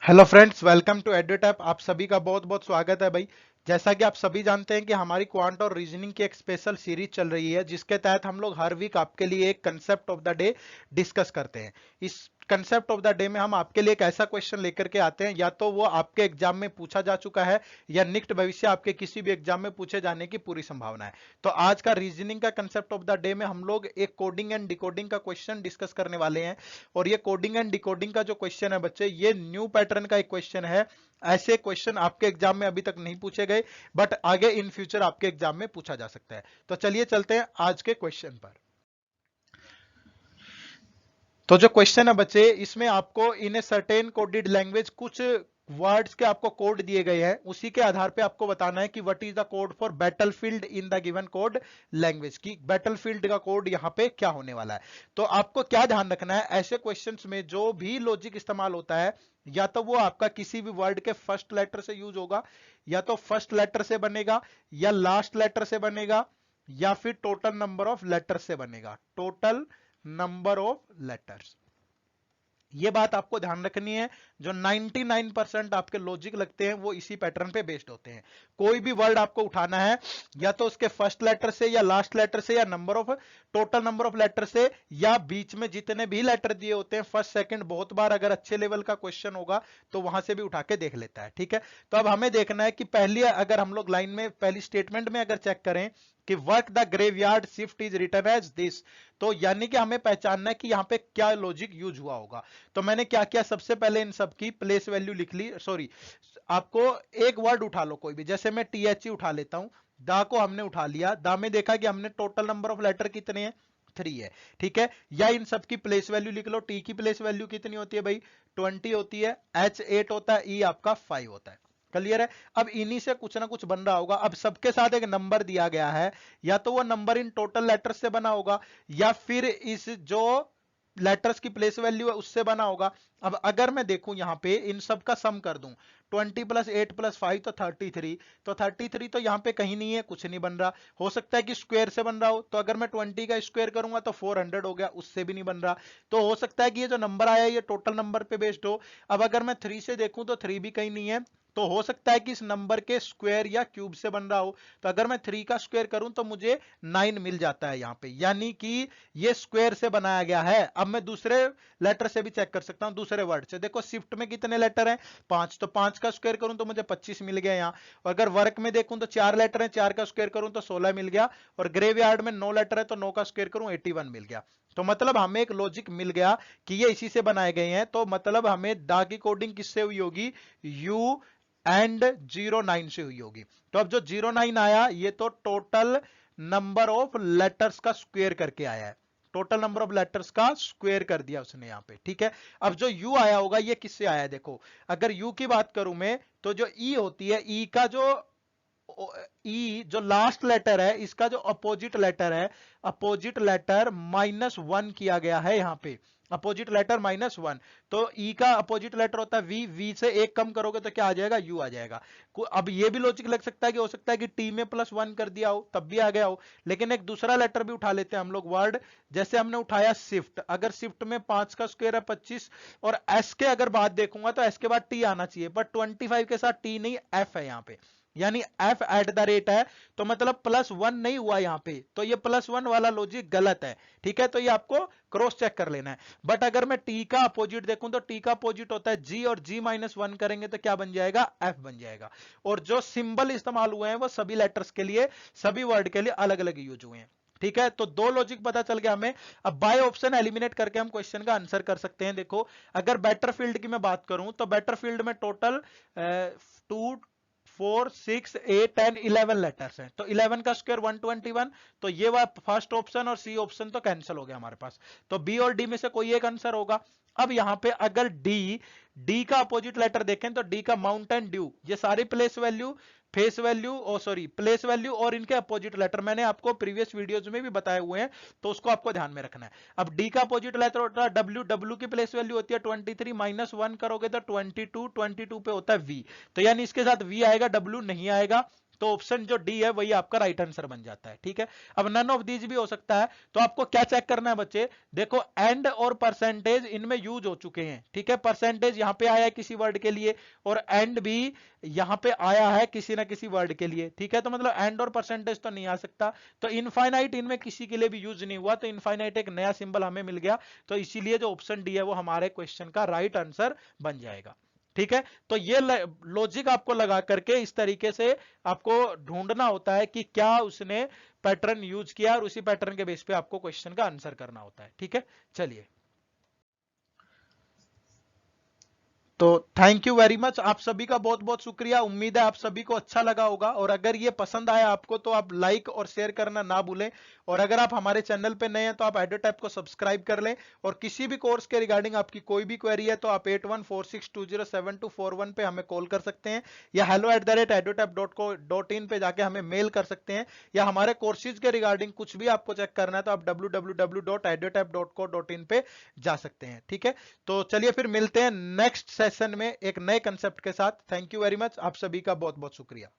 Hello friends, welcome to Edutap. आप सभी का बहुत बहुत स्वागत है भाई। जैसा कि आप सभी जानते हैं कि हमारी क्वांट और रीजनिंग की एक स्पेशल सीरीज चल रही है, जिसके तहत हम लोग हर वीक आपके लिए एक concept of the day discuss करते हैं। इस कंसेप्ट ऑफ द डे में हम आपके लिए एक ऐसा क्वेश्चन लेकर के आते हैं, या तो वो आपके एग्जाम में पूछा जा चुका है या निकट भविष्य आपके किसी भी एग्जाम में पूछे जाने की पूरी संभावना है। तो आज का रीजनिंग का कंसेप्ट ऑफ द डे में हम लोग एक कोडिंग एंड डिकोडिंग का क्वेश्चन डिस्कस करने वाले हैं। और ये कोडिंग एंड डिकोडिंग का जो क्वेश्चन है बच्चे, ये न्यू पैटर्न का एक क्वेश्चन है। ऐसे क्वेश्चन आपके एग्जाम में अभी तक नहीं पूछे गए, बट आगे इन फ्यूचर आपके एग्जाम में पूछा जा सकता है। तो चलिए चलते हैं आज के क्वेश्चन पर। तो जो क्वेश्चन है बच्चे, इसमें आपको इन ए सर्टेन कोडेड लैंग्वेज कुछ वर्ड्स के आपको कोड दिए गए हैं। उसी के आधार पे आपको बताना है कि what is the code for battlefield in the given code language, की बैटलफील्ड का कोड यहाँ पे क्या होने वाला है। तो आपको क्या ध्यान रखना है, ऐसे क्वेश्चंस में जो भी लॉजिक इस्तेमाल होता है, या तो वो आपका किसी भी वर्ड के फर्स्ट लेटर से यूज होगा, या तो फर्स्ट लेटर से बनेगा, या लास्ट लेटर से बनेगा, या फिर टोटल नंबर ऑफ लेटर से बनेगा। टोटल नंबर ऑफ लेटर्स, ये बात आपको ध्यान रखनी है। जो 99% आपके लॉजिक लगते हैं वो इसी पैटर्न पे बेस्ड होते हैं। कोई भी वर्ड आपको उठाना है, या तो उसके फर्स्ट लेटर से, या लास्ट लेटर से, या number of total number of letter से, या बीच में जितने भी लेटर दिए होते हैं फर्स्ट सेकंड, बहुत बार अगर अच्छे लेवल का क्वेश्चन होगा तो वहां से भी उठा के देख लेता है। ठीक है, तो अब हमें देखना है कि पहली, अगर हम लोग लाइन में पहली स्टेटमेंट में अगर चेक करें कि work the graveyard shift is written as this, तो यानी कि हमें पहचानना है कि यहाँ पे क्या लॉजिक यूज हुआ होगा। तो मैंने क्या किया, सबसे पहले इन सब की प्लेस वैल्यू लिख ली। सॉरी, आपको एक वर्ड उठा लो कोई भी, जैसे मैं टी उठा लेता हूं। दा को हमने उठा लिया, दा में देखा कि हमने टोटल नंबर ऑफ लेटर कितने हैं, 3 है। ठीक है, या इन सब की प्लेस वैल्यू लिख लो। टी की प्लेस वैल्यू कितनी होती है भाई, 20 होती है। एच 8 होता है, ई आपका 5 होता है। क्लियर है। अब इन्हीं से कुछ ना कुछ बन रहा होगा। अब सबके साथ एक नंबर दिया गया है, या तो वो नंबर इन टोटल लेटर्स से बना होगा, या फिर इस जो लेटर्स की प्लेस वैल्यू है उससे बना होगा। अब अगर मैं देखूं यहाँ पे इन सब का सम कर दूं, 20 प्लस 8 प्लस 5 तो 33। तो 33 तो यहाँ पे कहीं नहीं है, कुछ नहीं बन रहा। हो सकता है कि स्क्वायर से बन रहा हो, तो अगर मैं 20 का स्क्वायर करूंगा तो 400 हो गया, उससे भी नहीं बन रहा। तो हो सकता है कि ये जो नंबर आया है ये टोटल नंबर पे बेस्ड हो। अब अगर मैं 3 से देखूं तो 3 भी कहीं नहीं है, तो हो सकता है कि इस नंबर के स्क्वायर या क्यूब से बन रहा हो। तो अगर मैं 3 का स्क्वायर करूं तो मुझे 9 मिल जाता है यहाँ पे, यानी कि ये स्क्वायर से बनाया गया है। अब मैं दूसरे लेटर से भी चेक कर सकता हूं, दूसरे वर्ड से। देखो शिफ्ट में कितने लेटर हैं, 5, तो 5 का स्क्वायर करूं तो मुझे 25 मिल गया यहाँ। और अगर वर्क में देखूं तो 4 लेटर हैं, 4 का स्क्वायर करूं तो 16 मिल गया। और ग्रेवयार्ड में 9 लेटर है, तो 9 का स्क्वायर करूं 81 मिल गया। तो मतलब हमें एक लॉजिक मिल गया कि ये इसी से बनाए गए हैं। तो मतलब हमें दा की कोडिंग किससे हुई होगी, यू एंड 09 से हुई होगी। तो अब जो 09 आया ये तो टोटल नंबर ऑफ लेटर्स का स्क्वायर करके आया है। टोटल नंबर ऑफ लेटर्स का स्क्वायर कर दिया उसने यहाँ पे। ठीक है, अब जो यू आया होगा ये किससे आया है, देखो। अगर यू की बात करूं मैं, तो जो ई होती है, ई का जो ई जो लास्ट लेटर है, इसका जो अपोजिट लेटर है, अपोजिट लेटर -1 किया गया है यहाँ पे। अपोजिट लेटर -1, तो ई का अपोजिट लेटर होता है वी, वी से एक कम करोगे तो क्या आ जाएगा, यू आ जाएगा। अब ये भी लॉजिक लग सकता है कि हो सकता है कि टी में +1 कर दिया हो तब भी आ गया हो। लेकिन एक दूसरा लेटर भी उठा लेते हैं हम लोग, वर्ड। जैसे हमने उठाया शिफ्ट, अगर शिफ्ट में 5 का स्क्वायर है 25, और एस के अगर बात देखूंगा तो एस के बाद टी आना चाहिए, पर 25 के साथ टी नहीं, एफ है यहाँ पे, यानी एफ एट द रेट है। तो मतलब +1 नहीं हुआ यहाँ पे, तो ये +1 वाला लॉजिक गलत है। ठीक है, तो ये आपको क्रॉस चेक कर लेना है। बट अगर मैं टी का अपोजिट देखूं तो टी का अपोजिट होता है जी, और जी -1 करेंगे तो क्या बन जाएगा, एफ बन जाएगा। और जो सिंबल इस्तेमाल हुए हैं वो सभी लेटर्स के लिए, सभी वर्ड के लिए अलग अलग यूज हुए हैं। ठीक है, तो दो लॉजिक पता चल गया हमें। अब बाय ऑप्शन एलिमिनेट करके हम क्वेश्चन का आंसर कर सकते हैं। देखो, अगर बेटर फील्ड की मैं बात करूं तो बेटर फील्ड में टोटल 2 4 6 8 10 11 लेटर्स हैं, तो 11 का स्क्वायर 121। तो ये फर्स्ट ऑप्शन और सी ऑप्शन तो कैंसिल हो गया हमारे पास। तो बी और डी में से कोई एक आंसर होगा। अब यहां पे अगर डी, डी का अपोजिट लेटर देखें तो डी का माउंटेन ड्यू, ये सारी प्लेस वैल्यू, फेस वैल्यू, ओ सॉरी प्लेस वैल्यू और इनके अपोजिट लेटर मैंने आपको प्रीवियस वीडियोज में भी बताए हुए हैं, तो उसको आपको ध्यान में रखना है। अब डी का अपोजिट लेटर होता है डब्ल्यू, डब्ल्यू की प्लेस वैल्यू होती है 23, -1 करोगे तो 22, 22 पे होता है वी। तो यानी इसके साथ वी आएगा, डब्ल्यू नहीं आएगा। तो ऑप्शन जो डी है वही आपका राइट आंसर बन जाता है। ठीक है, अब नन ऑफ दीज भी हो सकता है, तो आपको क्या चेक करना है बच्चे, देखो एंड और परसेंटेज इनमें यूज हो चुके हैं। ठीक है, परसेंटेज यहां पे आया है किसी वर्ड के लिए और एंड भी यहां पे आया है किसी ना किसी वर्ड के लिए। ठीक है, तो मतलब एंड और परसेंटेज तो नहीं आ सकता, तो इनफाइनाइट इनमें किसी के लिए भी यूज नहीं हुआ, तो इनफाइनाइट एक नया सिंबल हमें मिल गया, तो इसीलिए जो ऑप्शन डी है वो हमारे क्वेश्चन का राइट आंसर बन जाएगा। ठीक है, तो ये लॉजिक आपको लगा करके इस तरीके से आपको ढूंढना होता है कि क्या उसने पैटर्न यूज किया, और उसी पैटर्न के बेस पे आपको क्वेश्चन का आंसर करना होता है। ठीक है, चलिए, तो थैंक यू वेरी मच, आप सभी का बहुत बहुत शुक्रिया। उम्मीद है आप सभी को अच्छा लगा होगा, और अगर ये पसंद आया आपको तो आप लाइक और शेयर करना ना भूलें, और अगर आप हमारे चैनल पे नए हैं तो आप एडोटैप को सब्सक्राइब कर लें, और किसी भी कोर्स के रिगार्डिंग आपकी कोई भी क्वेरी है तो आप 8146207241 पे हमें कॉल कर सकते हैं, या hello@edotap.in पे जाके हमें मेल कर सकते हैं, या हमारे कोर्सेज के रिगार्डिंग कुछ भी आपको चेक करना है तो आप www.edotap.co.in पे जा सकते हैं। ठीक है, तो चलिए फिर मिलते हैं नेक्स्ट सेशन में एक नए कंसेप्ट के साथ। थैंक यू वेरी मच, आप सभी का बहुत बहुत शुक्रिया।